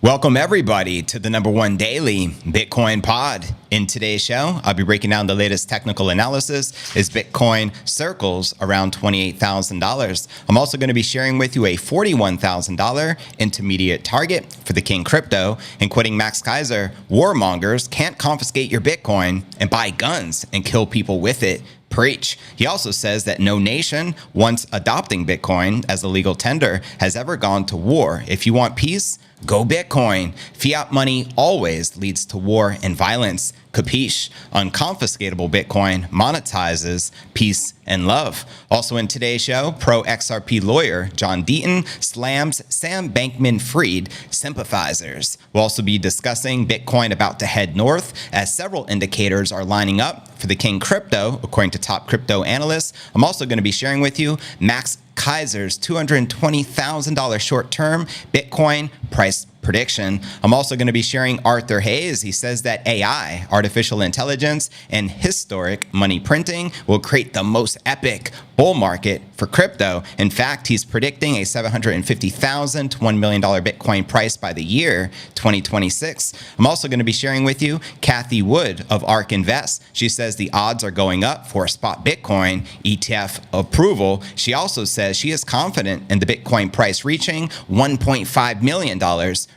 Welcome everybody to the #1 daily Bitcoin pod. In today's show, I'll be breaking down the latest technical analysis as Bitcoin circles around $28,000. I'm also going to be sharing with you a $41,000 intermediate target for the King crypto. And quoting Max Keiser, warmongers can't confiscate your Bitcoin and buy guns and kill people with it. Preach. He also says that no nation, once adopting Bitcoin as a legal tender, has ever gone to war. If you want peace, go Bitcoin. Fiat money always leads to war and violence. Capiche? Unconfiscatable Bitcoin monetizes peace and love. Also in today's show, Pro-XRP lawyer John Deaton slams Sam Bankman-Fried sympathizers. We'll also be discussing Bitcoin about to head north as several indicators are lining up for the King crypto, according to top crypto analysts. I'm also going to be sharing with you Max Keiser's $220,000 short-term Bitcoin price prediction. I'm also going to be sharing Arthur Hayes. He says that AI, artificial intelligence, and historic money printing will create the most epic bull market for crypto. In fact, he's predicting a $750,000 to $1 million Bitcoin price by the year 2026. I'm also going to be sharing with you Cathie Wood of ARK Invest. She says the odds are going up for a spot Bitcoin ETF approval. She also says she is confident in the Bitcoin price reaching $1.5 million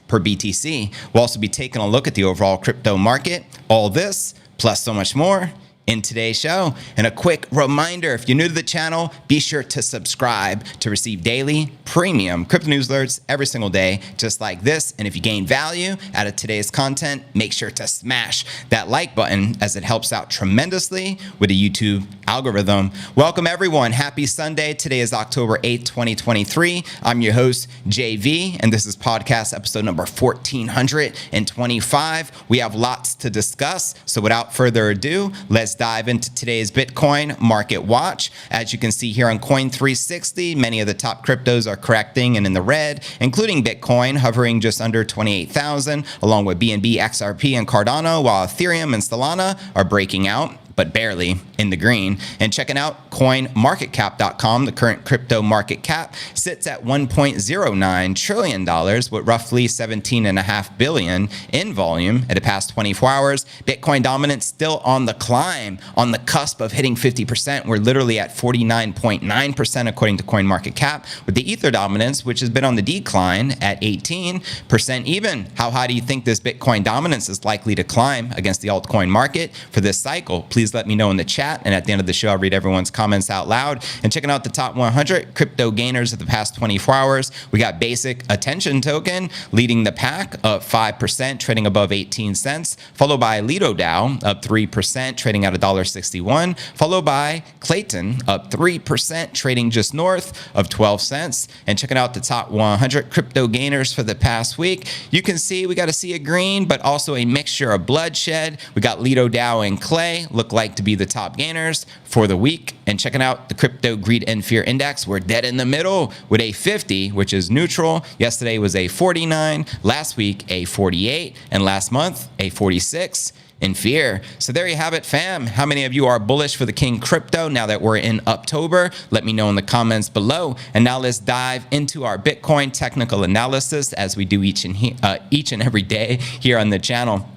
per BTC. We'll also be taking a look at the overall crypto market. All this, plus so much more, in today's show. And a quick reminder, if you're new to the channel, be sure to subscribe to receive daily premium crypto news alerts every single day, just like this. And if you gain value out of today's content, make sure to smash that like button as it helps out tremendously with the YouTube algorithm. Welcome everyone. Happy Sunday. Today is October 8th, 2023. I'm your host, JV, and this is podcast episode number 1425. We have lots to discuss. So without further ado, let's dive into today's Bitcoin market watch. As you can see here on Coin360, many of the top cryptos are correcting and in the red, including Bitcoin hovering just under 28,000, along with BNB, XRP, and Cardano, while Ethereum and Solana are breaking out, but barely in the green. And checking out coinmarketcap.com, the current crypto market cap sits at $1.09 trillion with roughly 17.5 billion in volume in the past 24 hours. Bitcoin dominance still on the climb, on the cusp of hitting 50%. We're literally at 49.9% according to CoinMarketCap, with the Ether dominance, which has been on the decline at 18% even. How high do you think this Bitcoin dominance is likely to climb against the altcoin market for this cycle? Please let me know in the chat, and at the end of the show, I'll read everyone's comments out loud. And checking out the top 100 crypto gainers of the past 24 hours, we got Basic Attention Token leading the pack, up 5%, trading above 18 cents, followed by Lido DAO, up 3%, trading at $1.61, followed by Clayton, up 3%, trading just north of 12 cents. And checking out the top 100 crypto gainers for the past week, you can see we got a sea of green, but also a mixture of bloodshed. We got Lido DAO and Clay look like to be the top gainers for the week. And checking out the crypto greed and fear index, we're dead in the middle with a 50, which is neutral. Yesterday was a 49, last week a 48, and last month a 46 in fear. So there you have it, fam. How many of you are bullish for the King crypto now that we're in October? Let me know in the comments below. And now let's dive into our Bitcoin technical analysis as we do each and every day here on the channel.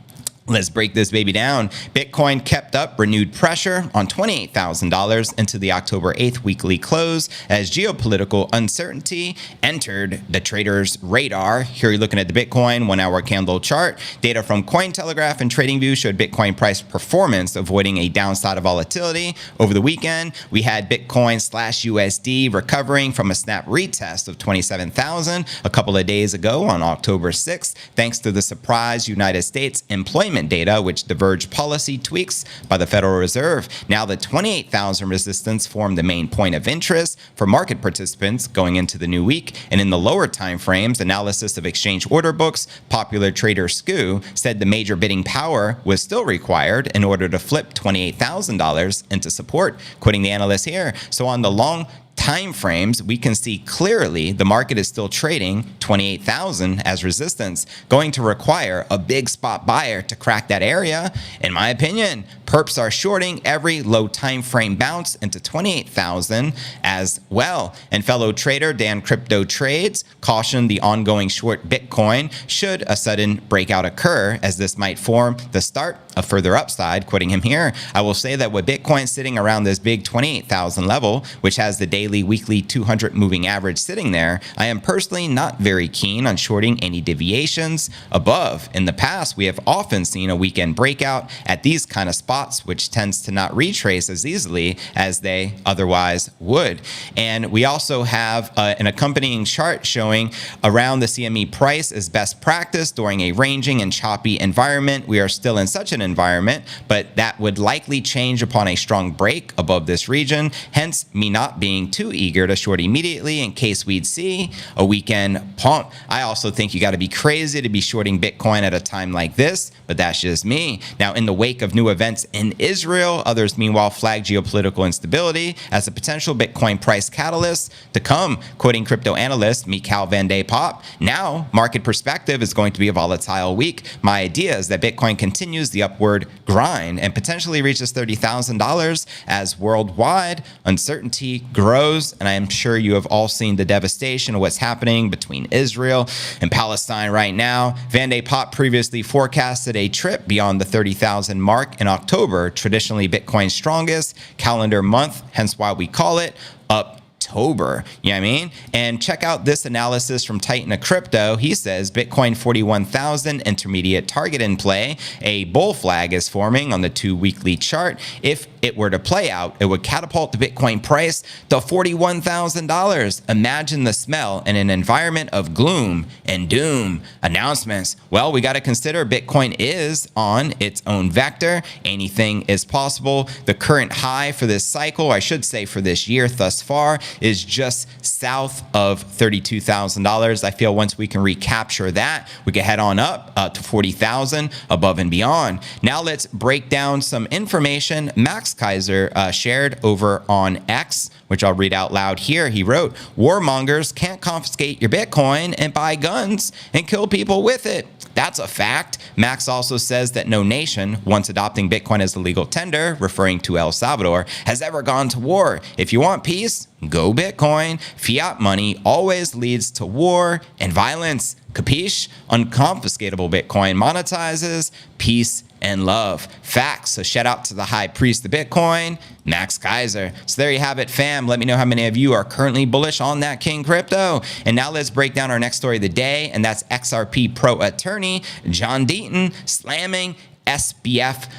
Let's break this baby down. Bitcoin kept up renewed pressure on $28,000 into the October 8th weekly close as geopolitical uncertainty entered the traders' radar. Here you're looking at the Bitcoin 1-hour candle chart. Data from Cointelegraph and TradingView showed Bitcoin price performance avoiding a downside of volatility. Over the weekend, we had Bitcoin/USD recovering from a snap retest of 27,000 a couple of days ago on October 6th, thanks to the surprise United States employment data, which diverged policy tweaks by the Federal Reserve. Now the 28,000 resistance formed the main point of interest for market participants going into the new week. And in the lower time frames, analysis of exchange order books, popular trader Scoo said the major bidding power was still required in order to flip $28,000 into support, quoting the analyst here. So on the long time frames, we can see clearly the market is still trading 28,000 as resistance, going to require a big spot buyer to crack that area. In my opinion, perps are shorting every low time frame bounce into 28,000 as well. And fellow trader Dan Crypto Trades cautioned the ongoing short Bitcoin should a sudden breakout occur, as this might form the start of further upside. Quoting him here, I will say that with Bitcoin sitting around this big 28,000 level, which has the daily, weekly 200 moving average sitting there, I am personally not very keen on shorting any deviations above. In the past, we have often seen a weekend breakout at these kind of spots, which tends to not retrace as easily as they otherwise would. And we also have an accompanying chart showing around the CME price as best practice during a ranging and choppy environment. We are still in such an environment, but that would likely change upon a strong break above this region, hence me not being too eager to short immediately in case we'd see a weekend pump. I also think you got to be crazy to be shorting Bitcoin at a time like this, but that's just me. Now, in the wake of new events in Israel, others meanwhile flag geopolitical instability as a potential Bitcoin price catalyst to come. Quoting crypto analyst Mikhail Van de Popp, now market perspective is going to be a volatile week. My idea is that Bitcoin continues the upward grind and potentially reaches $30,000 as worldwide uncertainty grows. And I am sure you have all seen the devastation of what's happening between Israel and Palestine right now. Van de Popp previously forecasted a trip beyond the 30,000 mark in October, traditionally Bitcoin's strongest calendar month, hence why we call it October. You know what I mean? And check out this analysis from Titan of Crypto. He says Bitcoin 41,000 intermediate target in play. A bull flag is forming on the 2 weekly chart. If it were to play out, it would catapult the Bitcoin price to $41,000. Imagine the smell in an environment of gloom and doom announcements. Well, we got to consider Bitcoin is on its own vector. Anything is possible. The current high for this cycle, I should say for this year thus far, is just south of $32,000. I feel once we can recapture that, we can head on up to 40,000 above and beyond. Now let's break down some information Max Keiser shared over on X, which I'll read out loud here. He wrote, warmongers can't confiscate your Bitcoin and buy guns and kill people with it. That's a fact. Max also says that no nation, once adopting Bitcoin as the legal tender, referring to El Salvador, has ever gone to war. If you want peace, go Bitcoin. Fiat money always leads to war and violence. Capiche? Unconfiscatable Bitcoin monetizes peace and love. Facts. So shout out to the high priest of Bitcoin, Max Keiser. So there you have it, fam. Let me know how many of you are currently bullish on that King Crypto. And now let's break down our next story of the day, and that's XRP Pro attorney John Deaton slamming SBF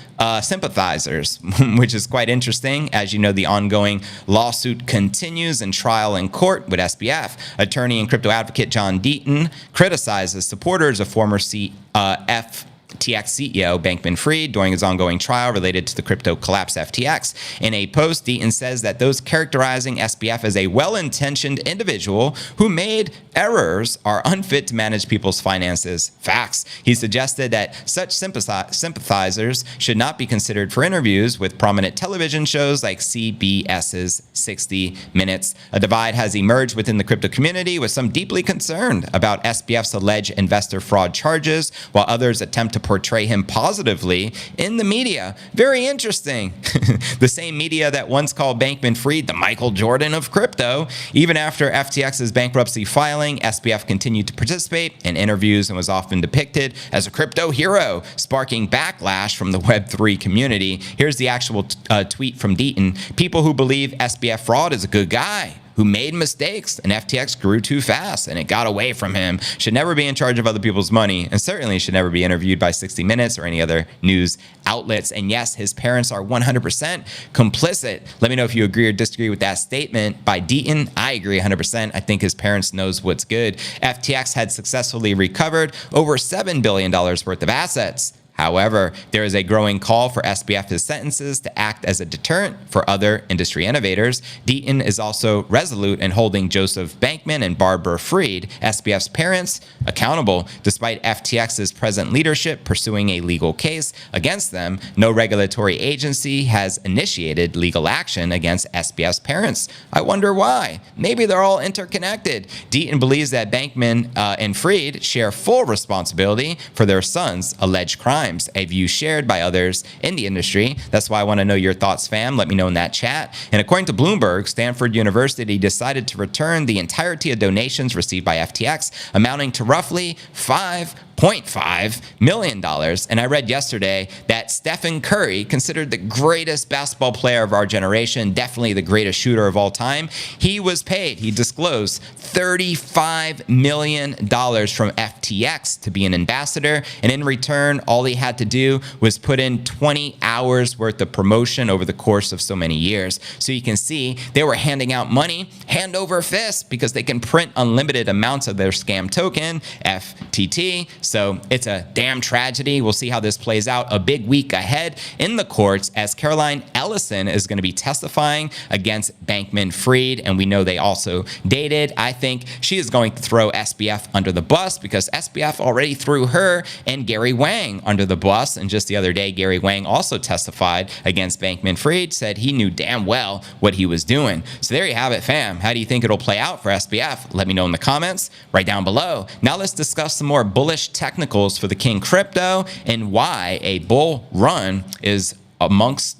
sympathizers, which is quite interesting. As you know, the ongoing lawsuit continues in trial in court with SBF. Attorney and crypto advocate John Deaton criticizes supporters of former FTX CEO Bankman-Fried during his ongoing trial related to the crypto collapse FTX. In a post, Deaton says that those characterizing SBF as a well-intentioned individual who made errors are unfit to manage people's finances. Facts. He suggested that such sympathizers should not be considered for interviews with prominent television shows like CBS's 60 Minutes. A divide has emerged within the crypto community, with some deeply concerned about SBF's alleged investor fraud charges, while others attempt to portray him positively in the media. Very interesting. The same media that once called Bankman-Fried the Michael Jordan of crypto. Even after FTX's bankruptcy filing, SBF continued to participate in interviews and was often depicted as a crypto hero, sparking backlash from the Web3 community. Here's the actual tweet from Deaton. People who believe SBF fraud is a good guy who made mistakes and FTX grew too fast and it got away from him should never be in charge of other people's money, and certainly should never be interviewed by 60 Minutes or any other news outlets. And yes, his parents are 100% complicit. Let me know if you agree or disagree with that statement by Deaton. I agree 100%. I think his parents knows what's good. FTX had successfully recovered over $7 billion worth of assets. However, there is a growing call for SBF's sentences to act as a deterrent for other industry innovators. Deaton is also resolute in holding Joseph Bankman and Barbara Fried, SBF's parents, accountable. Despite FTX's present leadership pursuing a legal case against them, no regulatory agency has initiated legal action against SBF's parents. I wonder why. Maybe they're all interconnected. Deaton believes that Bankman and Fried share full responsibility for their son's alleged crimes, a view shared by others in the industry. That's why I want to know your thoughts, fam. Let me know in that chat. And according to Bloomberg, Stanford University decided to return the entirety of donations received by FTX, amounting to roughly $5.5 million. And I read yesterday that Stephen Curry, considered the greatest basketball player of our generation, definitely the greatest shooter of all time, he was paid, he disclosed, $35 million from FTX to be an ambassador. And in return, all he had to do was put in 20 hours worth of promotion over the course of so many years. So you can see they were handing out money hand over fist because they can print unlimited amounts of their scam token, FTT. So it's a damn tragedy. We'll see how this plays out. A big week ahead in the courts as Caroline Ellison is going to be testifying against Bankman Fried, and we know they also dated. I think she is going to throw SBF under the bus because SBF already threw her and Gary Wang under the bus. And just the other day, Gary Wang also testified against Bankman Fried, said he knew damn well what he was doing. So there you have it, fam. How do you think it'll play out for SBF? Let me know in the comments right down below. Now let's discuss some more bullish technicals for the King Crypto and why a bull run is amongst,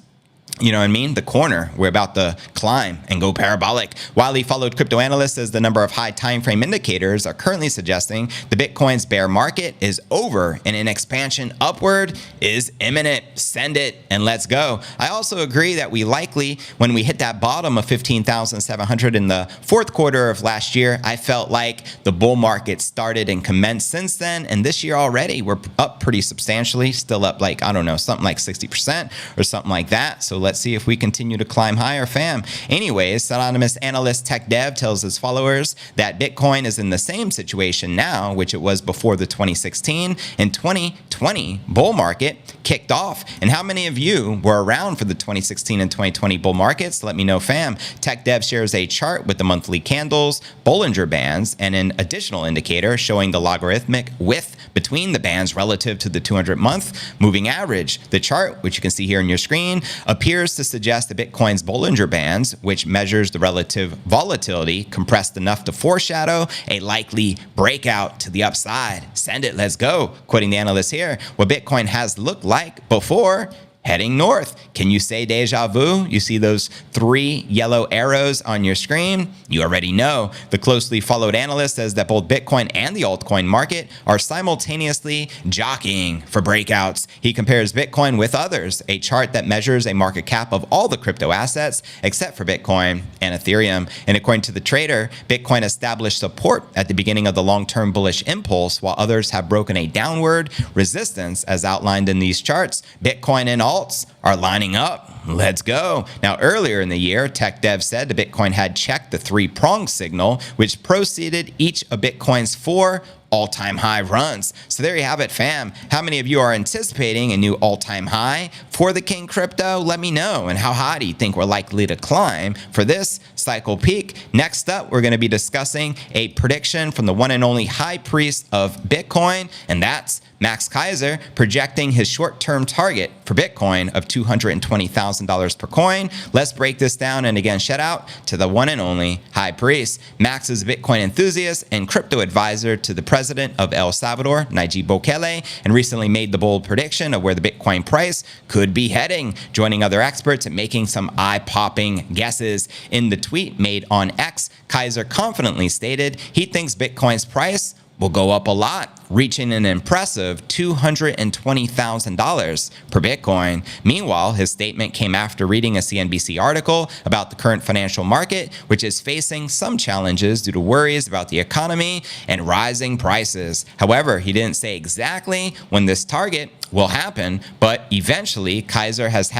you know what I mean, the corner. We're about to climb and go parabolic. Widely followed crypto analyst says the number of high time frame indicators are currently suggesting the Bitcoin's bear market is over and an expansion upward is imminent. Send it and let's go. I also agree that we likely, when we hit that bottom of 15,700 in the fourth quarter of last year, I felt like the bull market started and commenced since then. And this year already, we're up pretty substantially, still up like, I don't know, something like 60% or something like that. So let's see if we continue to climb higher, fam. Anyways, anonymous analyst Tech Dev tells his followers that Bitcoin is in the same situation now, which it was before the 2016 and 2020 bull market kicked off. And how many of you were around for the 2016 and 2020 bull markets? Let me know, fam. Tech Dev shares a chart with the monthly candles, Bollinger Bands, and an additional indicator showing the logarithmic width between the bands relative to the 200-month moving average. The chart, which you can see here on your screen, appears to suggest that Bitcoin's Bollinger Bands, which measures the relative volatility, compressed enough to foreshadow a likely breakout to the upside. Send it, let's go. Quoting the analyst here, what Bitcoin has looked like before heading north. Can you say deja vu? You see those 3 yellow arrows on your screen? You already know. The closely followed analyst says that both Bitcoin and the altcoin market are simultaneously jockeying for breakouts. He compares Bitcoin with others, a chart that measures a market cap of all the crypto assets except for Bitcoin and Ethereum. And according to the trader, Bitcoin established support at the beginning of the long-term bullish impulse, while others have broken a downward resistance as outlined in these charts. Bitcoin and alts are lining up. Let's go. Now, earlier in the year, Tech Dev said the Bitcoin had checked the 3-prong signal, which preceded each of Bitcoin's 4 all-time high runs. So there you have it, fam. How many of you are anticipating a new all-time high for the King Crypto? Let me know. And how high do you think we're likely to climb for this cycle peak? Next up, we're going to be discussing a prediction from the one and only high priest of Bitcoin, and that's Max Keiser, projecting his short-term target for Bitcoin of $220,000 per coin. Let's break this down. And again, shout out to the one and only high priest. Max is a Bitcoin enthusiast and crypto advisor to the president of El Salvador, Nayib Bukele, and recently made the bold prediction of where the Bitcoin price could be heading, joining other experts and making some eye-popping guesses. In the tweet made on X, Keiser confidently stated he thinks Bitcoin's price will go up a lot, reaching an impressive $220,000 per Bitcoin. Meanwhile, his statement came after reading a CNBC article about the current financial market, which is facing some challenges due to worries about the economy and rising prices. However, he didn't say exactly when this target will happen, but eventually Keiser has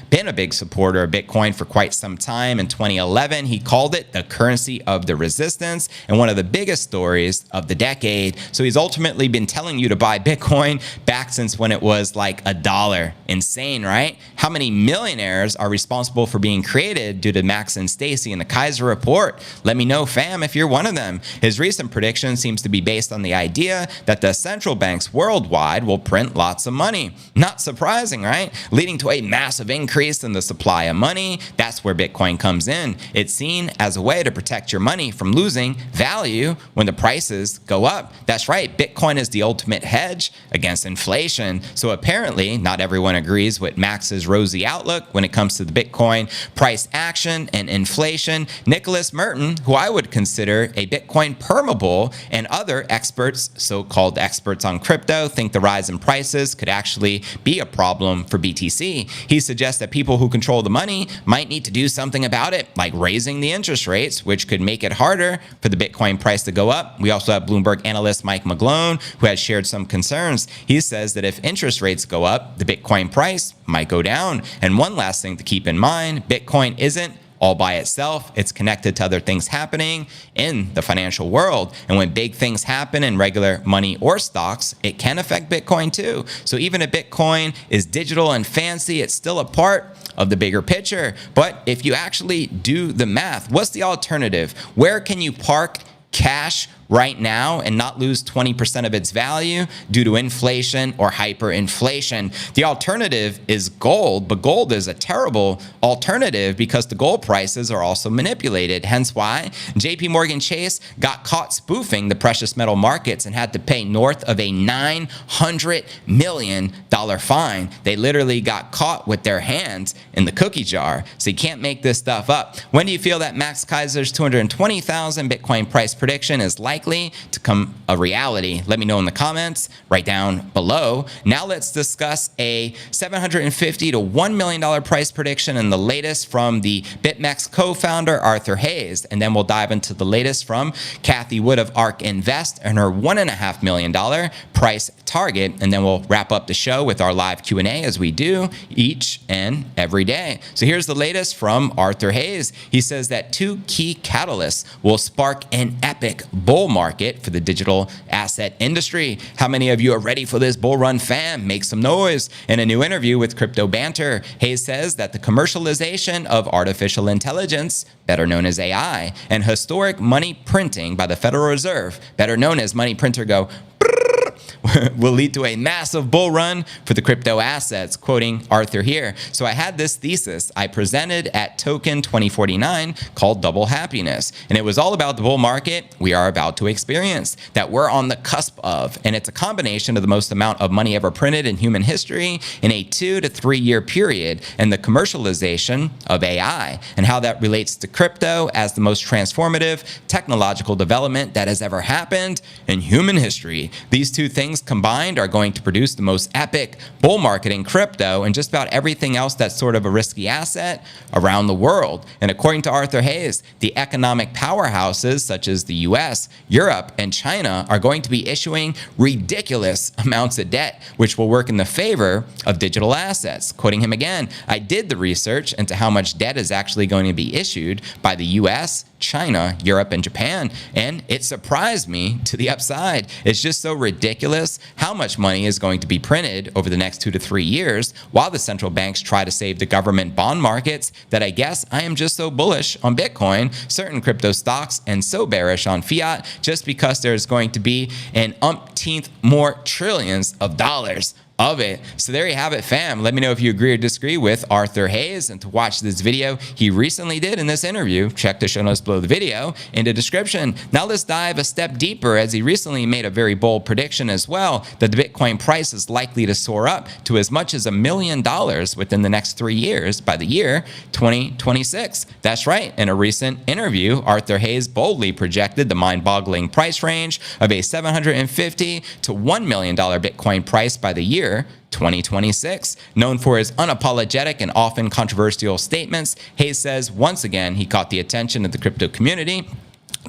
been a big supporter of Bitcoin for quite some time. In 2011, he called it the currency of the resistance and one of the biggest stories of the decade. So he's ultimately definitely been telling you to buy Bitcoin back since when it was like $1. Insane, right? How many millionaires are responsible for being created due to Max and Stacy in the Keiser report? Let me know, fam, if you're one of them. His recent prediction seems to be based on the idea that the central banks worldwide will print lots of money. Not surprising, right? Leading to a massive increase in the supply of money. That's where Bitcoin comes in. It's seen as a way to protect your money from losing value when the prices go up. That's right. Bitcoin is the ultimate hedge against inflation. So apparently not everyone agrees with Max's rosy outlook when it comes to the Bitcoin price action and inflation. Nicholas Merton, who I would consider a Bitcoin permabull, and other experts, so-called experts on crypto, think the rise in prices could actually be a problem for BTC. He suggests that people who control the money might need to do something about it, like raising the interest rates, which could make it harder for the Bitcoin price to go up. We also have Bloomberg analyst Mike McGlone, who has shared some concerns. He says that if interest rates go up, the Bitcoin price might go down. And one last thing to keep in mind, Bitcoin isn't all by itself. It's connected to other things happening in the financial world. And when big things happen in regular money or stocks, it can affect Bitcoin too. So even if Bitcoin is digital and fancy, it's still a part of the bigger picture. But if you actually do the math, what's the alternative? Where can you park cash right now and not lose 20% of its value due to inflation or hyperinflation? The alternative is gold, but gold is a terrible alternative because the gold prices are also manipulated. Hence why JP Morgan Chase got caught spoofing the precious metal markets and had to pay north of a $900 million fine. They literally got caught with their hands in the cookie jar. So you can't make this stuff up. When do you feel that Max Keiser's 220,000 Bitcoin price prediction is likely to come a reality? Let me know in the comments right down below. Now let's discuss a $750 to $1 million price prediction and the latest from the BitMEX co-founder Arthur Hayes. And then we'll dive into the latest from Cathie Wood of ARK Invest and her $1.5 million price target. And then we'll wrap up the show with our live Q&A as we do each and every day. So here's the latest from Arthur Hayes. He says that two key catalysts will spark an epic bull market for the digital asset industry. How many of you are ready for this bull run, fam? Make some noise. In a new interview with Crypto Banter, Hayes says that the commercialization of artificial intelligence, better known as AI, and historic money printing by the Federal Reserve, better known as money printer go, will lead to a massive bull run for the crypto assets, quoting Arthur here. So I had this thesis I presented at Token 2049 called Double Happiness. And it was all about the bull market we are about to experience, that we're on the cusp of. And it's a combination of the most amount of money ever printed in human history in a 2 to 3 year period, and the commercialization of AI, and how that relates to crypto as the most transformative technological development that has ever happened in human history. These two things combined are going to produce the most epic bull market in crypto and just about everything else that's sort of a risky asset around the world. And according to Arthur Hayes, the economic powerhouses such as the US, Europe, and China are going to be issuing ridiculous amounts of debt, which will work in the favor of digital assets. Quoting him again, I did the research into how much debt is actually going to be issued by the US, China, Europe, and Japan, and it surprised me to the upside. It's just so ridiculous how much money is going to be printed over the next 2 to 3 years while the central banks try to save the government bond markets that I guess I am just so bullish on Bitcoin, certain crypto stocks, and so bearish on fiat just because there's going to be an umpteenth more trillions of dollars of it. So there you have it, fam. Let me know if you agree or disagree with Arthur Hayes. And to watch this video he recently did in this interview, check the show notes below the video in the description. Now let's dive a step deeper, as he recently made a very bold prediction as well, that the Bitcoin price is likely to soar up to as much as $1 million within the next 3 years by the year 2026. That's right. In a recent interview, Arthur Hayes boldly projected the mind-boggling price range of a $750 to $1 million Bitcoin price by the year 2026. Known for his unapologetic and often controversial statements, Hayes says once again he caught the attention of the crypto community.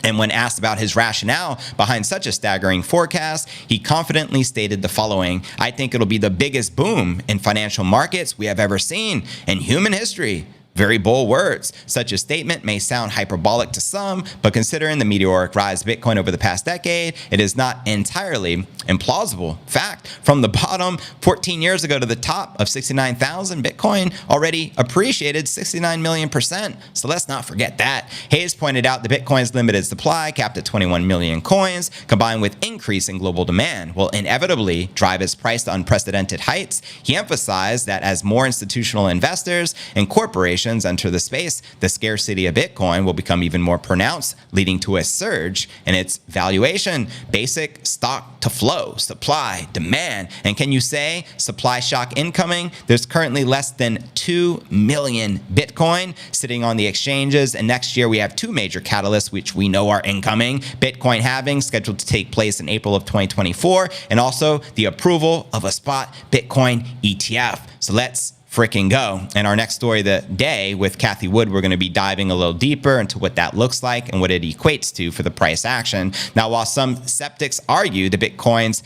And when asked about his rationale behind such a staggering forecast, he confidently stated the following: I think it'll be the biggest boom in financial markets we have ever seen in human history. Very bold words. Such a statement may sound hyperbolic to some, but considering the meteoric rise of Bitcoin over the past decade, it is not entirely implausible. Fact, from the bottom 14 years ago to the top of 69,000, Bitcoin already appreciated 69 million %. So let's not forget that. Hayes pointed out the Bitcoin's limited supply, capped at 21 million coins, combined with increasing global demand, will inevitably drive its price to unprecedented heights. He emphasized that as more institutional investors and corporations enter the space, the scarcity of Bitcoin will become even more pronounced, leading to a surge in its valuation. Basic stock to flow, supply, demand. And can you say supply shock incoming? There's currently less than 2 million Bitcoin sitting on the exchanges. And next year we have two major catalysts, which we know are incoming. Bitcoin halving scheduled to take place in April of 2024, and also the approval of a spot Bitcoin ETF. So let's freaking go. And our next story of the day with Cathie Wood, we're going to be diving a little deeper into what that looks like and what it equates to for the price action. Now, while some skeptics argue the Bitcoin's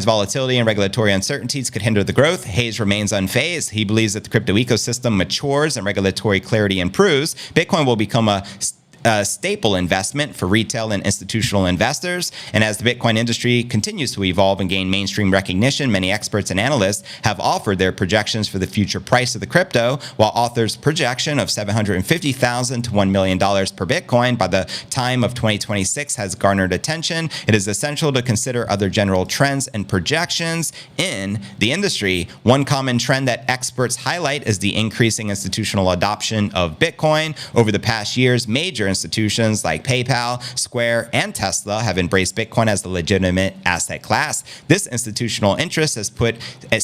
volatility and regulatory uncertainties could hinder the growth, Hayes remains unfazed. He believes that the crypto ecosystem matures and regulatory clarity improves, Bitcoin will become a staple investment for retail and institutional investors. And as the Bitcoin industry continues to evolve and gain mainstream recognition, many experts and analysts have offered their projections for the future price of the crypto. While authors' projection of $750,000 to $1 million per Bitcoin by the time of 2026 has garnered attention, it is essential to consider other general trends and projections in the industry. One common trend that experts highlight is the increasing institutional adoption of Bitcoin. Over the past years, major institutions like PayPal, Square, and Tesla have embraced Bitcoin as the legitimate asset class. This institutional interest has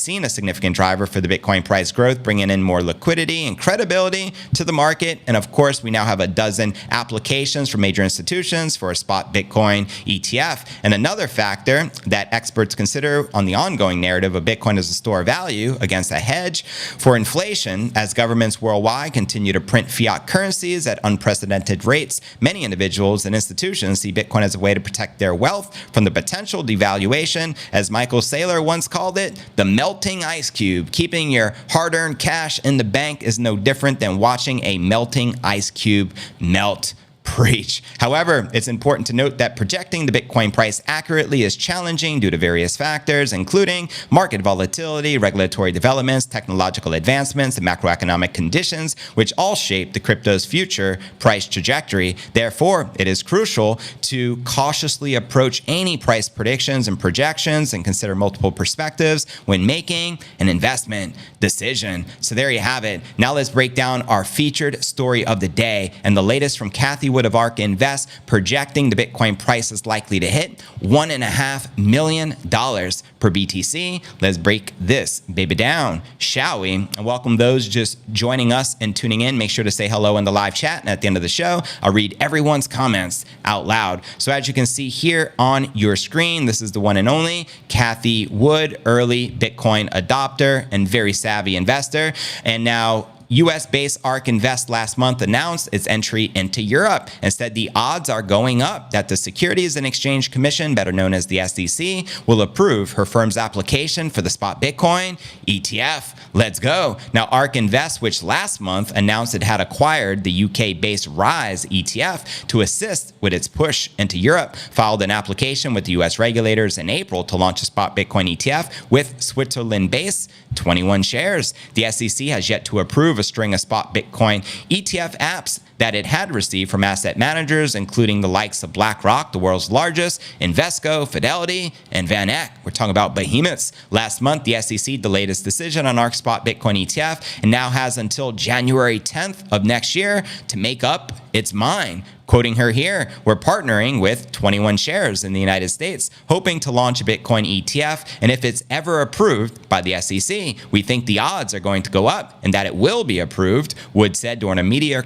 seen a significant driver for the Bitcoin price growth, bringing in more liquidity and credibility to the market. And of course, we now have a dozen applications from major institutions for a spot Bitcoin ETF. And another factor that experts consider on the ongoing narrative of Bitcoin as a store of value against a hedge for inflation. As governments worldwide continue to print fiat currencies at unprecedented rates, many individuals and institutions see Bitcoin as a way to protect their wealth from the potential devaluation. As Michael Saylor once called it, the melting ice cube. Keeping your hard-earned cash in the bank is no different than watching a melting ice cube melt. Preach. However, it's important to note that projecting the Bitcoin price accurately is challenging due to various factors, including market volatility, regulatory developments, technological advancements, and macroeconomic conditions, which all shape the crypto's future price trajectory. Therefore, it is crucial to cautiously approach any price predictions and projections and consider multiple perspectives when making an investment decision. So there you have it. Now let's break down our featured story of the day and the latest from Cathie Wood of ARK Invest, projecting the Bitcoin price is likely to hit $1.5 million per BTC. Let's break this baby down, shall we? And welcome those just joining us and tuning in. Make sure to say hello in the live chat. And at the end of the show, I'll read everyone's comments out loud. So as you can see here on your screen, this is the one and only Cathie Wood, early Bitcoin adopter and very savvy investor. And now US-based ARK Invest last month announced its entry into Europe and said the odds are going up that the Securities and Exchange Commission, better known as the SEC, will approve her firm's application for the spot Bitcoin ETF. Let's go. Now, ARK Invest, which last month announced it had acquired the UK-based Rise ETF to assist with its push into Europe, filed an application with the US regulators in April to launch a spot Bitcoin ETF with Switzerland-based 21 shares. The SEC has yet to approve a string of spot Bitcoin ETF apps that it had received from asset managers, including the likes of BlackRock, the world's largest, Invesco, Fidelity, and Van Eck. We're talking about behemoths. Last month, the SEC delayed its decision on ARK Spot Bitcoin ETF and now has until January 10th of next year to make up its mind. Quoting her here, we're partnering with 21 shares in the United States, hoping to launch a Bitcoin ETF. And if it's ever approved by the SEC, we think the odds are going to go up and that it will be approved, Wood said during a media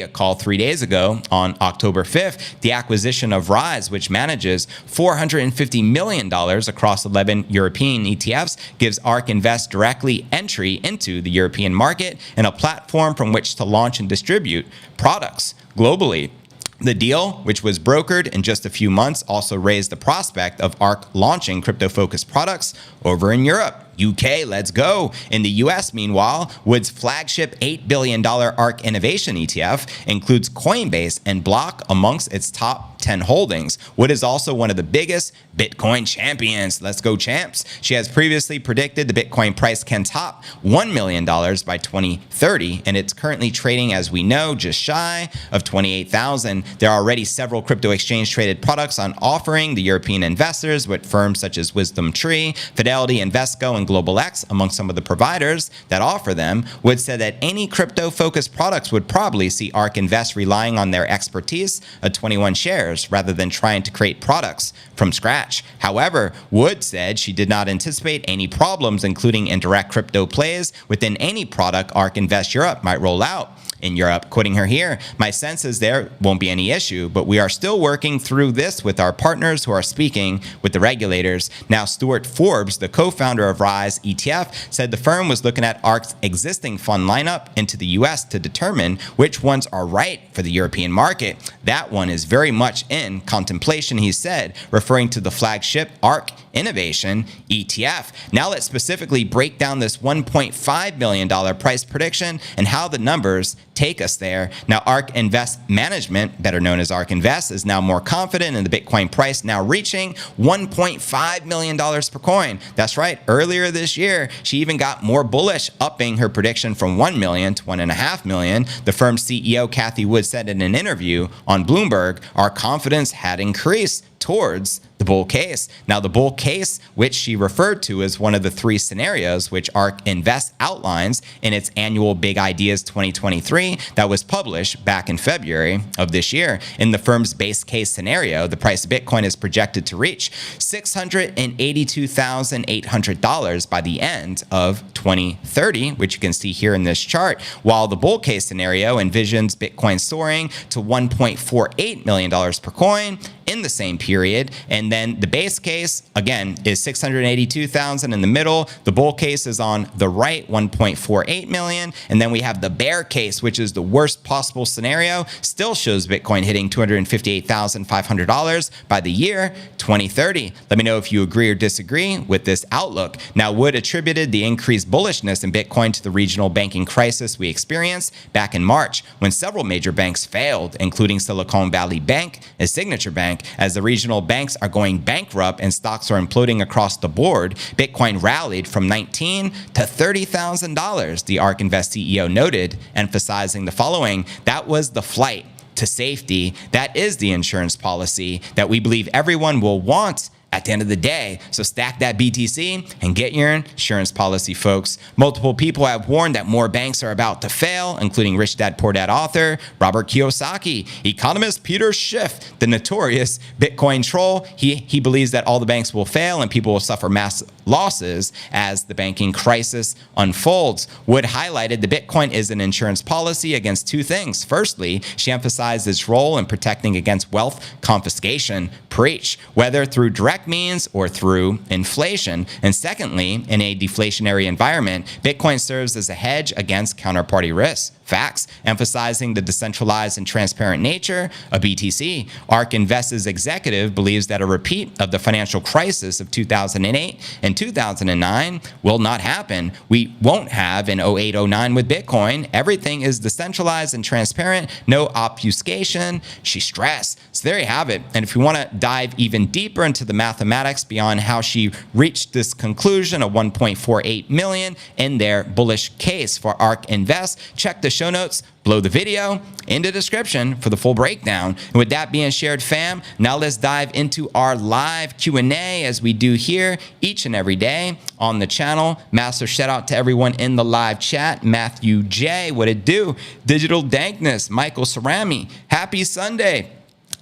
call 3 days ago on October 5th. The acquisition of Rise, which manages $450 million across 11 European ETFs, gives ARK Invest directly entry into the European market and a platform from which to launch and distribute products globally. The deal, which was brokered in just a few months, also raised the prospect of ARK launching crypto-focused products over in Europe. UK, let's go. In the US, meanwhile, Wood's flagship $8 billion ARK Innovation ETF includes Coinbase and Block amongst its top 10 holdings. Wood is also one of the biggest Bitcoin champions. Let's go, champs. She has previously predicted the Bitcoin price can top $1 million by 2030, and it's currently trading, as we know, just shy of 28,000. There are already several crypto exchange traded products on offering the European investors, with firms such as Wisdom Tree, Fidelity, Invesco, and Global X among some of the providers that offer them. Wood said that any crypto-focused products would probably see ARK Invest relying on their expertise of 21 shares rather than trying to create products from scratch. However, Wood said she did not anticipate any problems, including indirect crypto plays within any product ARK Invest Europe might roll out. In Europe, quoting her here, "My sense is there won't be any issue, but we are still working through this with our partners who are speaking with the regulators." Now, Stuart Forbes, the co-founder of Rise ETF, said the firm was looking at ARK's existing fund lineup into the US to determine which ones are right for the European market. That one is very much in contemplation, he said, referring to the flagship ARK Innovation ETF. Now let's specifically break down this $1.5 million price prediction and how the numbers take us there. Now, ARK Invest Management, better known as ARK Invest, is now more confident in the Bitcoin price now reaching $1.5 million per coin. That's right. Earlier this year, she even got more bullish, upping her prediction from 1 million to 1.5 million. The firm's CEO, Cathie Wood, said in an interview on Bloomberg, "Our confidence had increased towards the bull case." Now, the bull case, which she referred to as one of the three scenarios which ARK Invest outlines in its annual Big Ideas 2023 that was published back in February of this year. In the firm's base case scenario, the price of Bitcoin is projected to reach $682,800 by the end of 2030, which you can see here in this chart, while the bull case scenario envisions Bitcoin soaring to $1.48 million per coin in the same period. And then the base case, again, is 682,000 in the middle. The bull case is on the right, 1.48 million. And then we have the bear case, which is the worst possible scenario, still shows Bitcoin hitting $258,500 by the year 2030. Let me know if you agree or disagree with this outlook. Now, Wood attributed the increased bullishness in Bitcoin to the regional banking crisis we experienced back in March, when several major banks failed, including Silicon Valley Bank and Signature Bank. As the regional banks are going bankrupt and stocks are imploding across the board, Bitcoin rallied from $19,000 to $30,000, the ARK Invest CEO noted, emphasizing the following: "That was the flight to safety. That is the insurance policy that we believe everyone will want at the end of the day. So stack that BTC and get your insurance policy, folks." Multiple people have warned that more banks are about to fail, including Rich Dad Poor Dad author Robert Kiyosaki. Economist Peter Schiff, the notorious Bitcoin troll, he believes that all the banks will fail and people will suffer mass losses as the banking crisis unfolds. Wood highlighted the Bitcoin is an insurance policy against two things. Firstly, she emphasized its role in protecting against wealth confiscation, preach, whether through direct means or through inflation. And secondly, in a deflationary environment, Bitcoin serves as a hedge against counterparty risks. Facts, emphasizing the decentralized and transparent nature of BTC. ARK Invest's executive believes that a repeat of the financial crisis of 2008 and 2009 will not happen. We won't have an 08-09 with Bitcoin. Everything is decentralized and transparent, no obfuscation, she stressed. So there you have it. And if you want to dive even deeper into the mathematics beyond how she reached this conclusion of 1.48 million in their bullish case for ARK Invest, check the show notes below the video in the description for the full breakdown. And with that being shared, fam, now let's dive into our live Q&A as we do here each and every day on the channel. Massive shout out to everyone in the live chat. Matthew J, what it do? Digital Dankness, Michael Cerami, happy Sunday.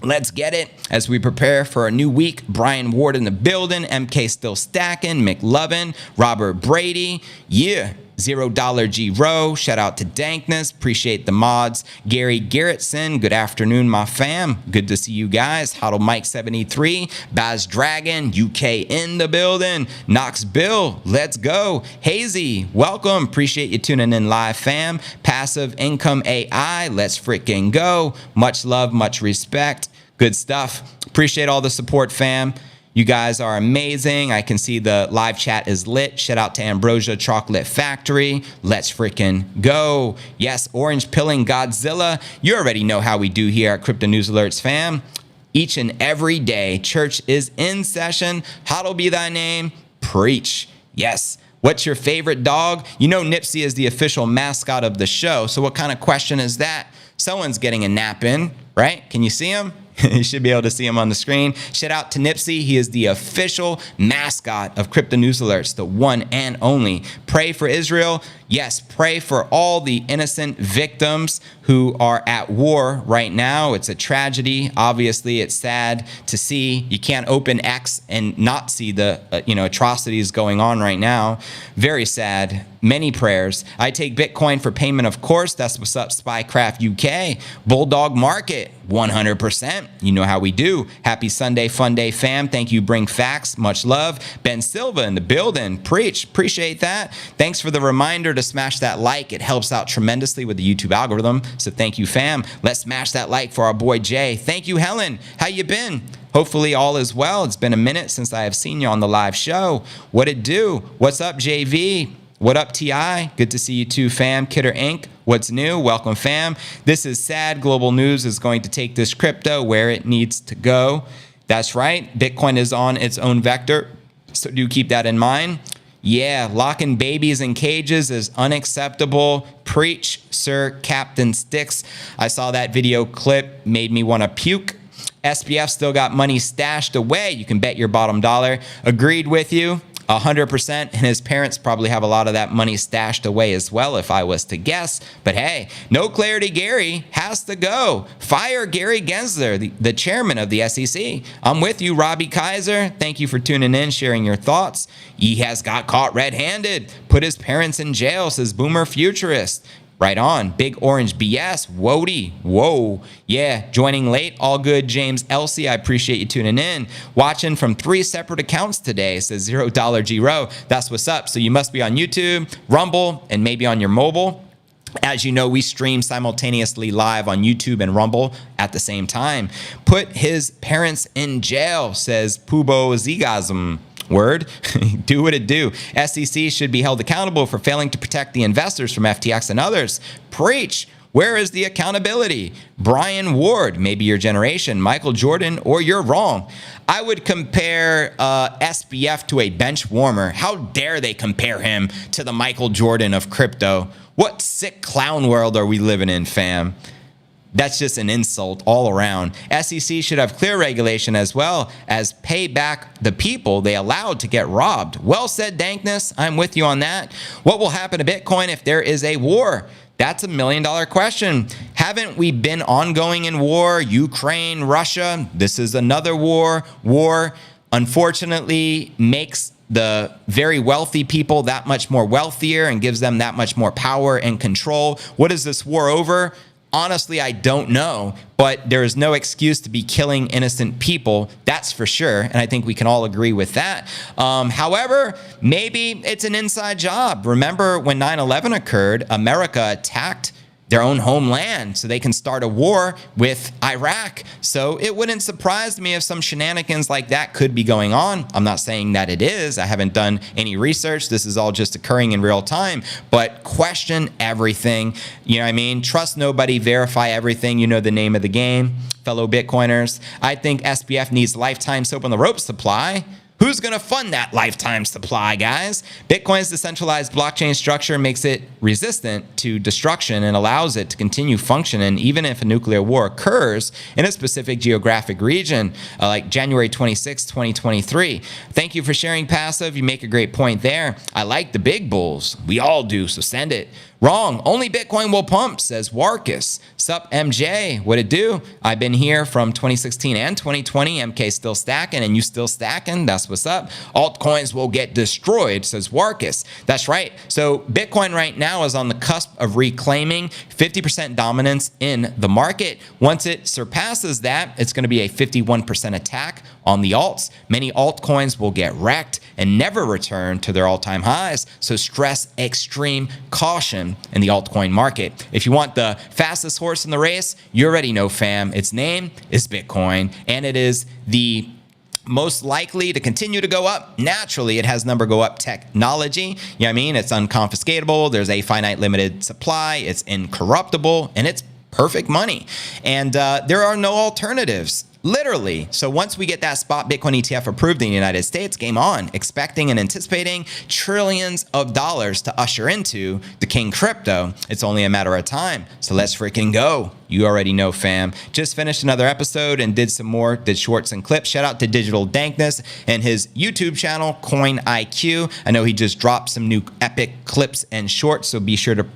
Let's get it as we prepare for a new week. Brian Ward in the building, MK still stacking, McLovin, Robert Brady, yeah. $0 G Row, shout out to Dankness, appreciate the mods. Gary Garrettson, good afternoon, my fam. Good to see you guys. Huddle Mike 73, Baz Dragon, UK in the building. Knox Bill, let's go. Hazy, welcome. Appreciate you tuning in live, fam. Passive Income AI, let's freaking go. Much love, much respect. Good stuff. Appreciate all the support, fam. You guys are amazing. I can see the live chat is lit. Shout out to Ambrosia Chocolate Factory. Let's freaking go. Yes, Orange Pilling Godzilla. You already know how we do here at Crypto News Alerts, fam. Each and every day, church is in session. Hallowed be thy name. Preach. Yes. What's your favorite dog? You know Nipsey is the official mascot of the show. So what kind of question is that? Someone's getting a nap in, right? Can you see him? You should be able to see him on the screen. Shout out to Nipsey. He is the official mascot of Crypto News Alerts, the one and only. Pray for Israel. Yes, pray for all the innocent victims who are at war right now. It's a tragedy. Obviously, it's sad to see. You can't open X and not see the atrocities going on right now. Very sad. Many prayers. I take Bitcoin for payment, of course. That's what's up, Spycraft UK. Bulldog Market, 100%. You know how we do. Happy Sunday, fun day, fam. Thank you, Bring Facts. Much love. Ben Silva in the building. Preach. Appreciate that. Thanks for the reminder to smash that like. It helps out tremendously with the YouTube algorithm. So thank you, fam. Let's smash that like for our boy Jay. Thank you, Helen. How you been? Hopefully all is well. It's been a minute since I have seen you on the live show. What it do? What's up, JV? What up, TI? Good to see you too, fam. Kidder Inc. What's new? Welcome, fam. This is sad. Global news is going to take this crypto where it needs to go. That's right. Bitcoin is on its own vector. So do keep that in mind. Yeah, locking babies in cages is unacceptable. Preach, sir, Captain Sticks. I saw that video clip, made me want to puke. SBF still got money stashed away. You can bet your bottom dollar. Agreed with you. 100%, and his parents probably have a lot of that money stashed away as well, if I was to guess. But hey, no clarity Gary has to go. Fire Gary Gensler, the chairman of the SEC. I'm with you, Robbie Keiser. Thank you for tuning in, sharing your thoughts. He has got caught red-handed. Put his parents in jail, says Boomer Futurist. Right on. Big Orange BS. Wody. Whoa. Yeah. Joining late. All good. James Elsie. I appreciate you tuning in. Watching from 3 separate accounts today. Says $0 G-Row. That's what's up. So you must be on YouTube, Rumble, and maybe on your mobile. As you know, we stream simultaneously live on YouTube and Rumble at the same time. Put his parents in jail, says Pubo Zigasm. Word. Do what it do. SEC should be held accountable for failing to protect the investors from FTX and others. Preach. Where is the accountability? Brian Ward, maybe your generation. Michael Jordan, or you're wrong. I would compare SBF to a bench warmer. How dare they compare him to the Michael Jordan of crypto? What sick clown world are we living in, fam? That's just an insult all around. SEC should have clear regulation as well as pay back the people they allowed to get robbed. Well said, Dankness. I'm with you on that. What will happen to Bitcoin if there is a war? That's $1 million question. Haven't we been ongoing in war? Ukraine, Russia. This is another war. War, unfortunately, makes the very wealthy people that much more wealthier and gives them that much more power and control. What is this war over? Honestly, I don't know, but there is no excuse to be killing innocent people. That's for sure. And I think we can all agree with that. However, maybe it's an inside job. Remember when 9/11 occurred, America attacked their own homeland so they can start a war with Iraq. So it wouldn't surprise me if some shenanigans like that could be going on. I'm not saying that it is. I haven't done any research. This is all just occurring in real time. But question everything. You know what I mean? Trust nobody, verify everything. You know the name of the game, fellow Bitcoiners. I think SBF needs lifetime soap on the rope supply. Who's going to fund that lifetime supply, guys? Bitcoin's decentralized blockchain structure makes it resistant to destruction and allows it to continue functioning even if a nuclear war occurs in a specific geographic region, like January 26, 2023. Thank you for sharing, Passive. You make a great point there. I like the big bulls. We all do, so send it. Wrong. Only Bitcoin will pump, says Warkus. Sup, MJ? What it do? I've been here from 2016 and 2020. MK still stacking and you still stacking. That's what's up. Altcoins will get destroyed, says Warkus. That's right. So Bitcoin right now is on the cusp of reclaiming 50% dominance in the market. Once it surpasses that, it's going to be a 51% attack on the alts. Many altcoins will get wrecked and never return to their all-time highs. So stress extreme caution in the altcoin market. If you want the fastest horse in the race, you already know, fam. Its name is Bitcoin, and it is the most likely to continue to go up. Naturally, it has number go up technology. You know what I mean? It's unconfiscatable. There's a finite limited supply. It's incorruptible, and it's perfect money. And there are no alternatives. Literally. So once we get that spot Bitcoin ETF approved in the United States, game on. Expecting and anticipating trillions of dollars to usher into the king crypto. It's only a matter of time. So let's freaking go. You already know, fam. Just finished another episode and did shorts and clips. Shout out to Digital Dankness and his YouTube channel, Coin IQ. I know he just dropped some new epic clips and shorts, so be sure to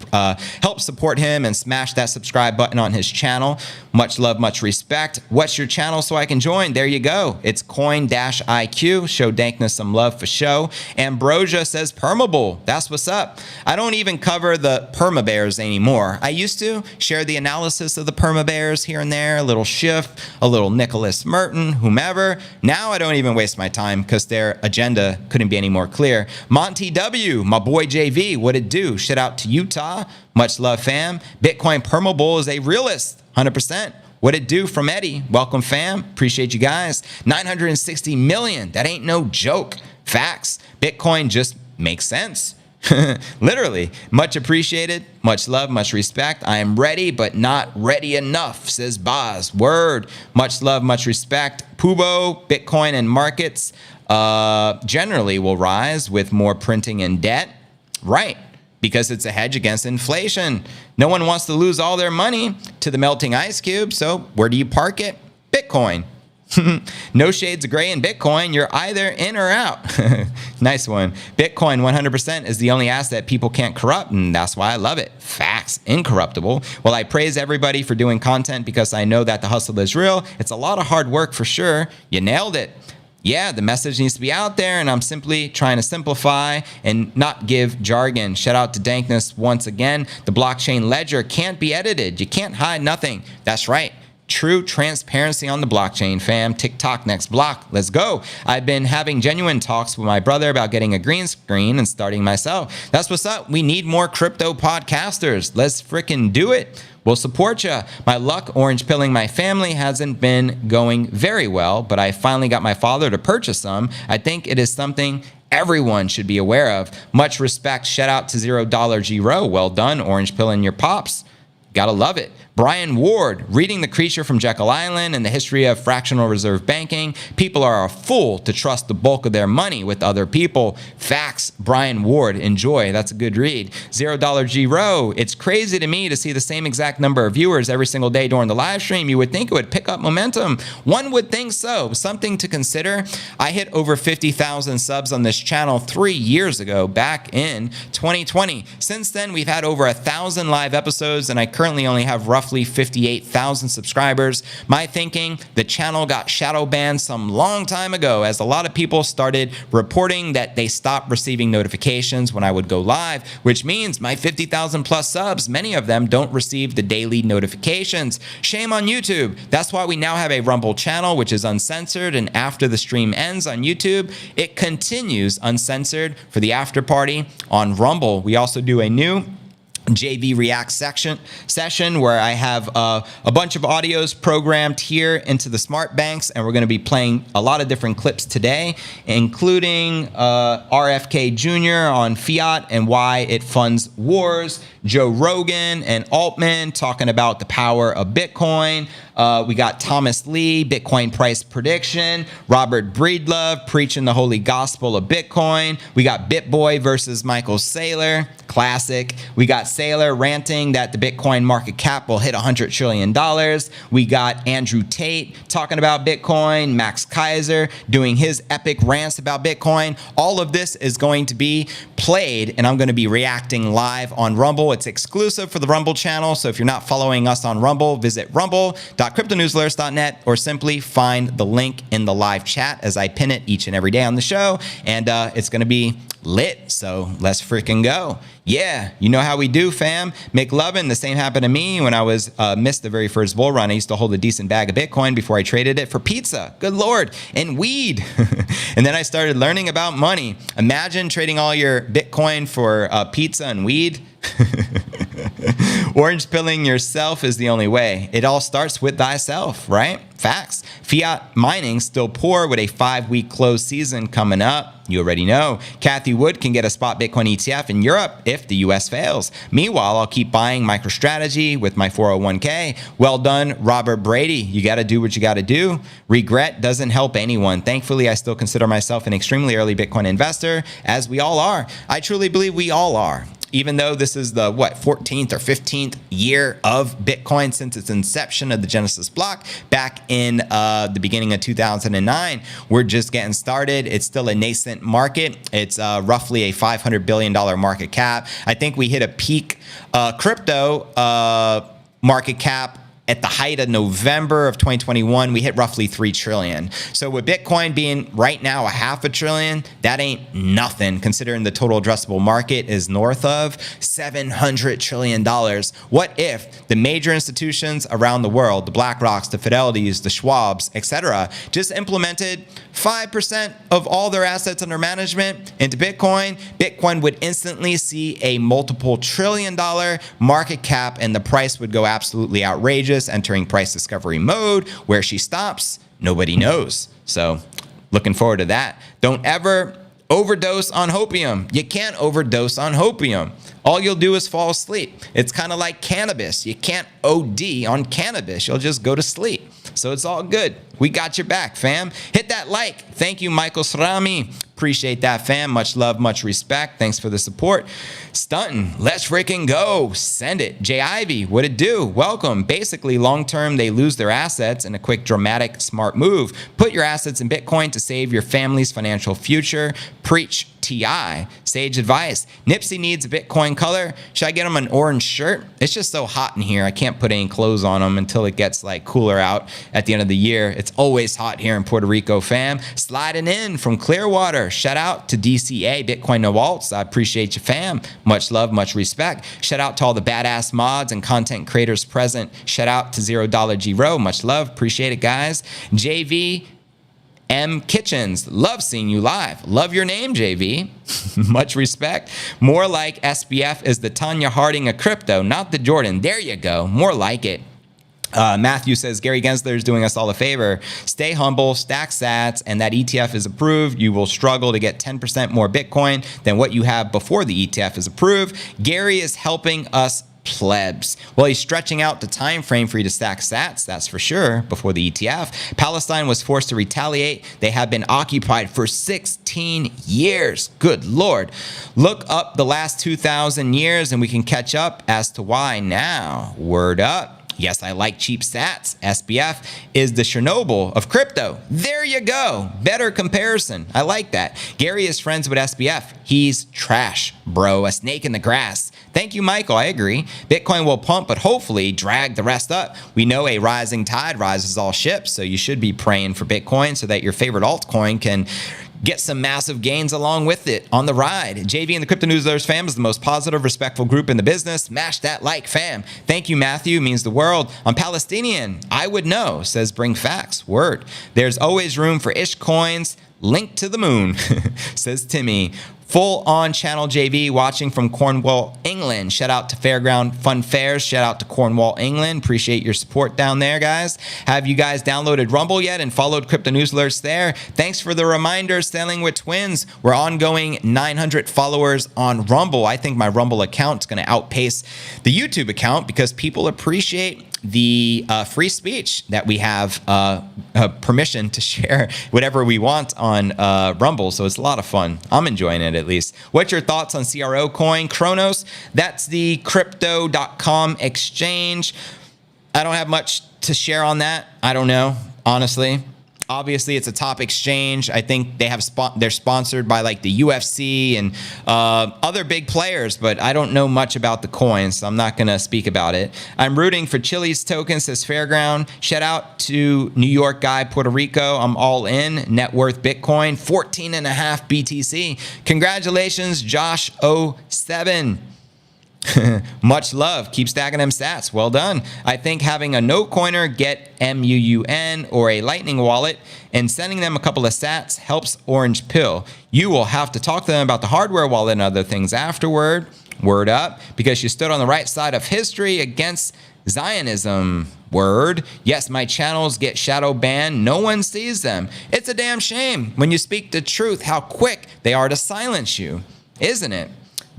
help support him and smash that subscribe button on his channel. Much love, much respect. What's your channel so I can join? There you go. It's Coin-IQ. Show Dankness some love for show. Ambrosia says permabull. That's what's up. I don't even cover the perma bears anymore. I used to share the analysis of the perma bears here and there, a little Schiff, a little Nicholas Merton, whomever. Now I don't even waste my time because their agenda couldn't be any more clear. Monty W, my boy JV, what it do? Shout out to Utah. Much love, fam. Bitcoin permabull is a realist, 100%. What it do from Eddie? Welcome, fam. Appreciate you guys. 960 million. That ain't no joke. Facts. Bitcoin just makes sense. Literally. Much appreciated. Much love, much respect. I am ready, but not ready enough, says Boz. Word. Much love, much respect. Pubo, Bitcoin and markets generally will rise with more printing and debt. Right. Because it's a hedge against inflation. No one wants to lose all their money to the melting ice cube. So where do you park it? Bitcoin. No shades of gray in Bitcoin. You're either in or out. Nice one. Bitcoin 100% is the only asset people can't corrupt, and that's why I love it. Facts. Incorruptible. Well, I praise everybody for doing content because I know that the hustle is real. It's a lot of hard work for sure. You nailed it. Yeah, the message needs to be out there, and I'm simply trying to simplify and not give jargon. Shout out to Dankness once again. The blockchain ledger can't be edited. You can't hide nothing. That's right. True transparency on the blockchain, fam. TikTok next block. Let's go. I've been having genuine talks with my brother about getting a green screen and starting myself. That's what's up. We need more crypto podcasters. Let's freaking do it. We'll support you. My luck orange pilling my family hasn't been going very well, but I finally got my father to purchase some. I think it is something everyone should be aware of. Much respect. Shout out to $0 G-Row. Well done, orange pilling your pops. Gotta love it. Brian Ward, reading The Creature from Jekyll Island and the history of fractional reserve banking. People are a fool to trust the bulk of their money with other people. Facts, Brian Ward. Enjoy. That's a good read. $0 G-Row. It's crazy to me to see the same exact number of viewers every single day during the live stream. You would think it would pick up momentum. One would think so. Something to consider. I hit over 50,000 subs on this channel 3 years ago, back in 2020. Since then, we've had over 1,000 live episodes, and I currently only have roughly 58,000 subscribers. My thinking, the channel got shadow banned some long time ago as a lot of people started reporting that they stopped receiving notifications when I would go live, which means my 50,000 plus subs, many of them don't receive the daily notifications. Shame on YouTube. That's why we now have a Rumble channel, which is uncensored, and after the stream ends on YouTube, it continues uncensored for the after party on Rumble. We also do a new JV React session where I have a bunch of audios programmed here into the smart banks, and we're going to be playing a lot of different clips today, including RFK Jr. on fiat and why it funds wars, Joe Rogan and Altman talking about the power of Bitcoin. We got Thomas Lee, Bitcoin price prediction, Robert Breedlove preaching the holy gospel of Bitcoin. We got BitBoy versus Michael Saylor, classic. We got Saylor ranting that the Bitcoin market cap will hit $100 trillion. We got Andrew Tate talking about Bitcoin, Max Keiser doing his epic rants about Bitcoin. All of this is going to be played, and I'm going to be reacting live on Rumble. It's exclusive for the Rumble channel, so if you're not following us on Rumble, visit rumble.cryptonewsalerts.net or simply find the link in the live chat as I pin it each and every day on the show, and it's going to be lit, so let's freaking go. Yeah, you know how we do, fam. McLovin, the same happened to me when I was missed the very first bull run. I used to hold a decent bag of Bitcoin before I traded it for pizza. Good Lord. And weed. And then I started learning about money. Imagine trading all your Bitcoin for pizza and weed. Orange pilling yourself is the only way. It all starts with thyself, right? facts. Fiat mining still poor with a 5-week close season coming up. You already know. Cathie Wood can get a spot Bitcoin ETF in Europe if the US fails. Meanwhile, I'll keep buying MicroStrategy with my 401k. Well done, Robert Brady. You got to do what you got to do. Regret doesn't help anyone. Thankfully, I still consider myself an extremely early Bitcoin investor, as we all are. I truly believe we all are. Even though this is the, 14th or 15th year of Bitcoin since its inception of the Genesis block back in the beginning of 2009, we're just getting started. It's still a nascent market. It's roughly a $500 billion market cap. I think we hit a peak crypto market cap at the height of November of 2021, we hit roughly 3 trillion. So with Bitcoin being right now a $500 billion, that ain't nothing considering the total addressable market is north of $700 trillion. What if the major institutions around the world, the BlackRocks, the Fidelities, the Schwabs, etc., just implemented 5% of all their assets under management into Bitcoin? Bitcoin would instantly see a multiple $trillion market cap and the price would go absolutely outrageous, entering price discovery mode. Where she stops, nobody knows. So looking forward to that. Don't ever overdose on hopium. You can't overdose on hopium. All you'll do is fall asleep. It's kind of like cannabis. You can't OD on cannabis. You'll just go to sleep. So it's all good. We got your back, fam. Hit that like. Thank you, Michael Srami. Appreciate that, fam. Much love, much respect. Thanks for the support. Stunting. Let's freaking go. Send it. Jay Ivy, what it do? Welcome. Basically, long-term, they lose their assets in a quick, dramatic, smart move. Put your assets in Bitcoin to save your family's financial future. Preach. TI. Sage advice. Nipsey needs a Bitcoin color. Should I get him an orange shirt? It's just so hot in here. I can't put any clothes on him until it gets like cooler out at the end of the year. It's always hot here in Puerto Rico, fam. Sliding in from Clearwater. Shout out to DCA, Bitcoin No Alts. I appreciate you, fam. Much love, much respect. Shout out to all the badass mods and content creators present. Shout out to $0 G-Row. Much love. Appreciate it, guys. JV M. Kitchens, love seeing you live. Love your name, JV. Much respect. More like SBF is the Tanya Harding of crypto, not the Jordan. There you go. More like it. Matthew says, Gary Gensler is doing us all a favor. Stay humble, stack sats, and that ETF is approved. You will struggle to get 10% more Bitcoin than what you have before the ETF is approved. Gary is helping us plebs. Well, he's stretching out the time frame for you to stack sats, that's for sure, before the ETF. Palestine was forced to retaliate. They have been occupied for 16 years. Good Lord. Look up the last 2,000 years and we can catch up as to why now. Word up. Yes, I like cheap sats. SBF is the Chernobyl of crypto. There you go. Better comparison. I like that. Gary is friends with SBF. He's trash, bro. A snake in the grass. Thank you, Michael. I agree. Bitcoin will pump, but hopefully drag the rest up. We know a rising tide rises all ships, so you should be praying for Bitcoin so that your favorite altcoin can get some massive gains along with it on the ride. JV and the Crypto Newsletters fam is the most positive, respectful group in the business. Smash that like, fam. Thank you, Matthew. Means the world. I'm Palestinian. I would know. Says bring facts. Word. There's always room for ish coins. Link to the moon. Says Timmy. Full on channel JV watching from Cornwall, England. Shout out to Fairground Fun Fairs. Shout out to Cornwall, England. Appreciate your support down there, guys. Have you guys downloaded Rumble yet and followed Crypto Newsletters there? Thanks for the reminder, Selling with Twins. We're ongoing 900 followers on Rumble. I think my Rumble account is going to outpace the YouTube account because people appreciate the free speech that we have permission to share whatever we want on Rumble. So it's a lot of fun. I'm enjoying it at least. What's your thoughts on CRO coin? Kronos, that's the crypto.com exchange. I don't have much to share on that. I don't know, honestly. Obviously, it's a top exchange. I think they have they're sponsored by like the UFC and other big players, but I don't know much about the coin, so I'm not going to speak about it. I'm rooting for Chili's token, says Fairground. Shout out to New York guy, Puerto Rico. I'm all in. Net worth Bitcoin, 14.5 BTC. Congratulations, Josh 07. Much love. Keep stacking them sats. Well done. I think having a no coiner get MUUN or a Lightning wallet and sending them a couple of sats helps Orange Pill. You will have to talk to them about the hardware wallet and other things afterward. Word up. Because you stood on the right side of history against Zionism. Word. Yes, my channels get shadow banned. No one sees them. It's a damn shame when you speak the truth how quick they are to silence you, isn't it?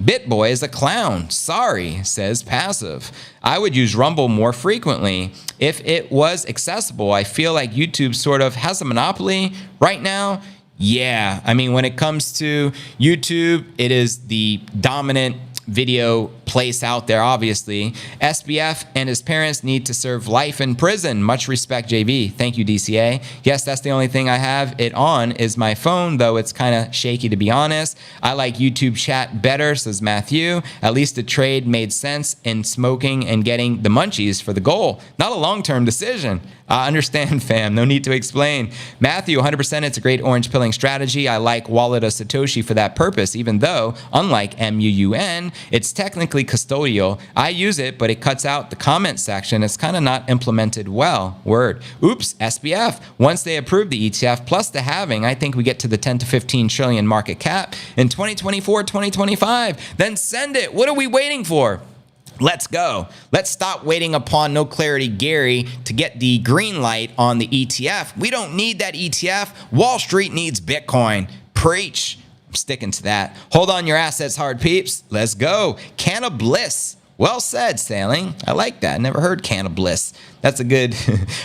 BitBoy is a clown. Sorry, says Passive. I would use Rumble more frequently. If it was accessible, I feel like YouTube sort of has a monopoly right now. Yeah, I mean, when it comes to YouTube, it is the dominant video place out there, obviously. SBF and his parents need to serve life in prison. Much respect, JV. Thank you, DCA. Yes, that's the only thing I have it on is my phone, though it's kind of shaky, to be honest. I like YouTube chat better, says Matthew. At least the trade made sense in smoking and getting the munchies for the goal. Not a long-term decision. I understand, fam. No need to explain. Matthew, 100%, it's a great orange pilling strategy. I like Wallet of Satoshi for that purpose, even though, unlike MUUN, it's technically custodial. I use it, but it cuts out the comment section. It's kind of not implemented well. Word. Oops, SBF. Once they approve the ETF plus the halving, I think we get to the 10 to 15 trillion market cap in 2024, 2025. Then send it. What are we waiting for? Let's go. Let's stop waiting upon No Clarity Gary to get the green light on the ETF. We don't need that ETF. Wall Street needs Bitcoin. Preach. I'm sticking to that. Hold on your assets, hard peeps. Let's go. Can of Bliss. Well said, Sailing. I like that. Never heard Can of Bliss. That's a good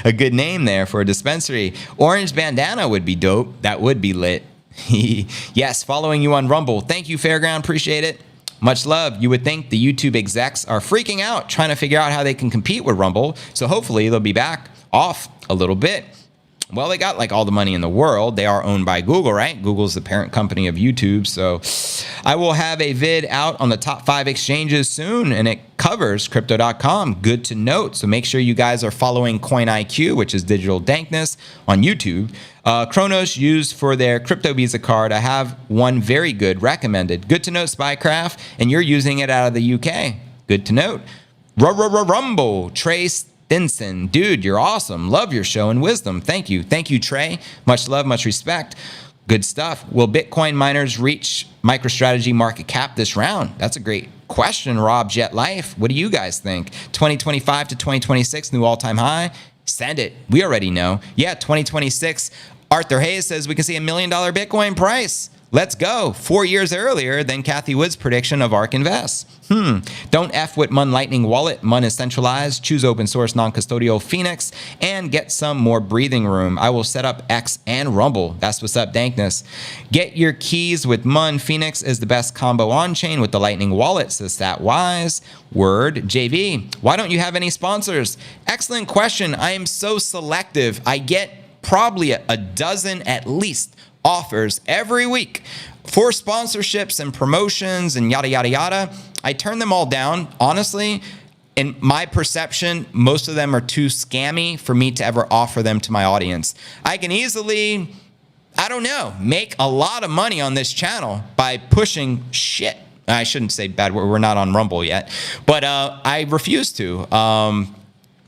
a good name there for a dispensary. Orange bandana would be dope. That would be lit. Yes, following you on Rumble. Thank you, Fairground. Appreciate it. Much love. You would think the YouTube execs are freaking out trying to figure out how they can compete with Rumble. So hopefully they'll be back off a little bit. Well, they got like all the money in the world. They are owned by Google, right? Google's the parent company of YouTube. So I will have a vid out on the top 5 exchanges soon, and it covers crypto.com. Good to note. So make sure you guys are following CoinIQ, which is digital dankness, on YouTube. Kronos used for their crypto Visa card. I have one very good recommended. Good to note, Spycraft, and you're using it out of the UK. Good to note. Rumble, Trace Stinson. Dude, you're awesome. Love your show and wisdom. Thank you. Thank you, Trey. Much love, much respect. Good stuff. Will Bitcoin miners reach MicroStrategy market cap this round? That's a great question, Rob Jet Life. What do you guys think? 2025 to 2026, new all-time high? Send it. We already know. Yeah, 2026. Arthur Hayes says we can see $1 million Bitcoin price. Let's go. 4 years earlier than Cathie Wood's prediction of ARK Invest. Don't F with Mun Lightning Wallet. Mun is centralized. Choose open source non-custodial Phoenix and get some more breathing room. I will set up X and Rumble. That's what's up, Dankness. Get your keys with Mun. Phoenix is the best combo on-chain with the Lightning Wallet, says that wise. Word. JV, why don't you have any sponsors? Excellent question. I am so selective. I get probably a dozen at least offers every week for sponsorships and promotions and yada, yada, yada. I turn them all down. Honestly, in my perception, most of them are too scammy for me to ever offer them to my audience. I can easily, I don't know, make a lot of money on this channel by pushing shit. I shouldn't say bad word. We're not on Rumble yet, but I refuse to.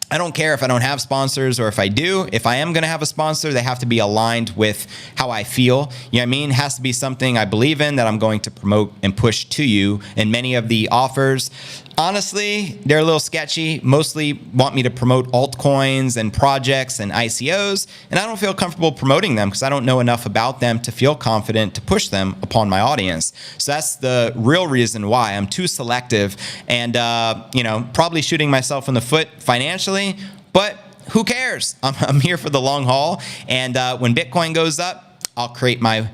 I don't care if I don't have sponsors or if I do. If I am going to have a sponsor, they have to be aligned with how I feel. You know what I mean? It has to be something I believe in that I'm going to promote and push to you. And many of the offers, honestly, they're a little sketchy. Mostly want me to promote altcoins and projects and ICOs. And I don't feel comfortable promoting them because I don't know enough about them to feel confident to push them upon my audience. So that's the real reason why I'm too selective and, probably shooting myself in the foot financially. But who cares? I'm here for the long haul. And when Bitcoin goes up, I'll create my,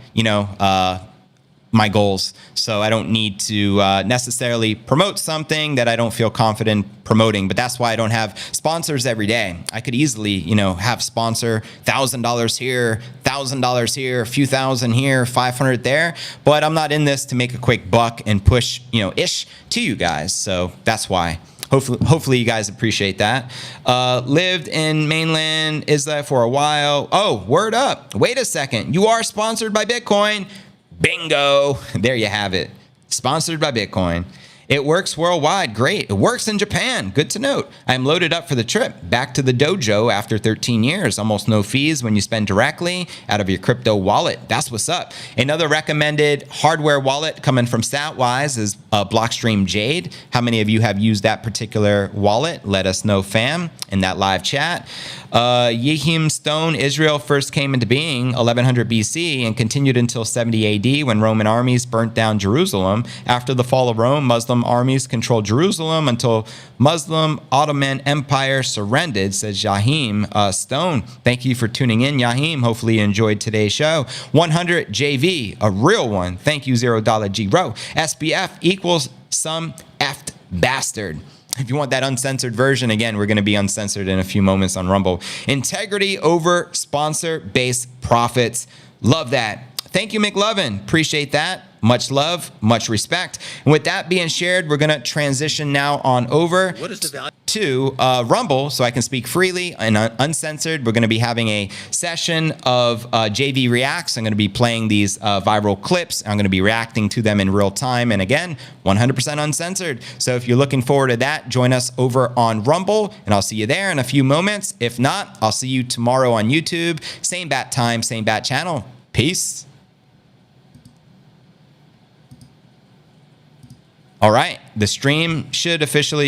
my goals. So I don't need to necessarily promote something that I don't feel confident promoting. But that's why I don't have sponsors every day. I could easily, have sponsor $1,000 here, $1,000 here, a few thousand here, 500 there. But I'm not in this to make a quick buck and push, ish to you guys. So that's why. Hopefully you guys appreciate that. Lived in mainland Israel for a while. Oh, word up. Wait a second. You are sponsored by Bitcoin. Bingo. There you have it. Sponsored by Bitcoin. It works worldwide. Great. It works in Japan. Good to note. I'm loaded up for the trip. Back to the dojo after 13 years. Almost no fees when you spend directly out of your crypto wallet. That's what's up. Another recommended hardware wallet coming from Statwise is Blockstream Jade. How many of you have used that particular wallet? Let us know, fam, in that live chat. Yehim Stone, Israel first came into being 1100 BC and continued until 70 AD when Roman armies burnt down Jerusalem. After the fall of Rome, Muslim armies controlled Jerusalem until Muslim Ottoman Empire surrendered, says Yahim Stone. Thank you for tuning in, Yahim. Hopefully you enjoyed today's show. 100 JV, a real one. Thank you, $0 G Row. SBF equals some effed bastard. If you want that uncensored version, again, we're going to be uncensored in a few moments on Rumble. Integrity over sponsor-based profits. Love that. Thank you, McLovin. Appreciate that. Much love, much respect. And with that being shared, we're going to transition now on over to Rumble so I can speak freely and uncensored. We're going to be having a session of JV Reacts. I'm going to be playing these viral clips. I'm going to be reacting to them in real time. And again, 100% uncensored. So if you're looking forward to that, join us over on Rumble, and I'll see you there in a few moments. If not, I'll see you tomorrow on YouTube. Same bat time, same bat channel. Peace. All right, the stream should officially